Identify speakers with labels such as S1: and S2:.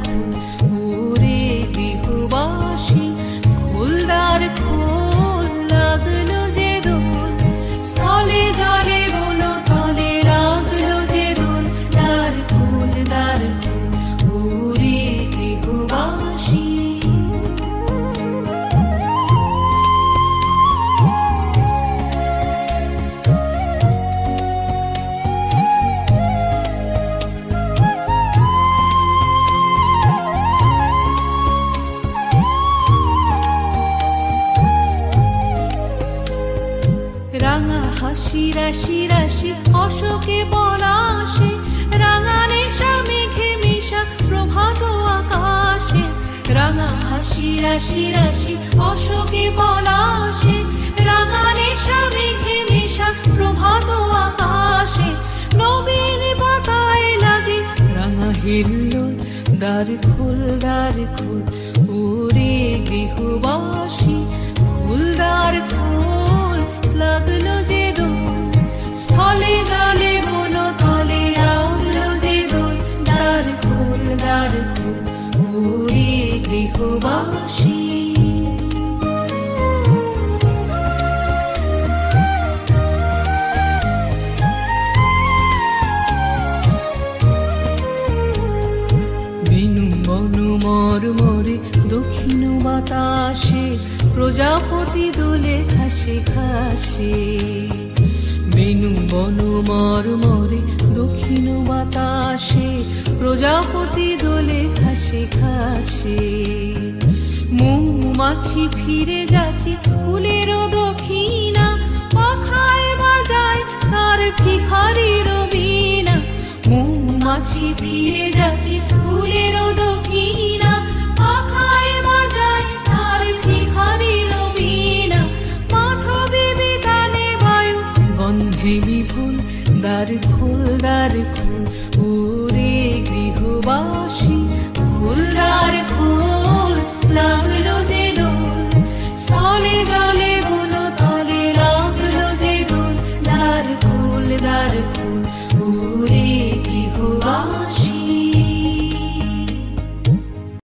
S1: খোল ওরে গৃহবাসী, খোল দ্বার খোল লাগলো যে দোল, স্থলে জলে বন তলে লাগলো যে দোল, দ্বার খোল ওরে গৃহবাসী। রাঙা হাসি রাশি রাশি অশোকে পলাশে, রাঙা নেশা মেঘে মিশা প্রভাত আকাশে, রাঙা হাসি রাশি রাশি অশোকে পলাশে, রাঙা নেশা মেঘে মিশা প্রভাত আকাশে, নবীন পাতায় লাগে রাঙা হিল্লোল, দ্বার খোল ওরে গৃহবাসী, খোল দ্বার খোল লাগলো যে দোল, স্থলে জলে বন তলে লাগলো যে দোল, দ্বার খোল ওরে গৃহবাসী। বেনু বন মরমরে দক্ষিণ বাতাসে, প্রজাপতি দোলে ঘাসে ঘাসে, বেনু বন মরমরে দক্ষিণ বাতাসে, প্রজাপতি দোলে ঘাসে ঘাসে, মৌমাছি ফিরে যাচ্ছে ফুলের দক্ষিণা, পাখায় বাজায় তার ভিখারির বীণা, মৌমাছি ফিরে যাচ্ছে ফুলের দক্ষিণা, পাখায় বাজায় তার ভিখারির বীণা, মাধবী বিতানে বায়ু গন্ধে বিপুল, দ্বার খোল ওরে গৃহবাসী।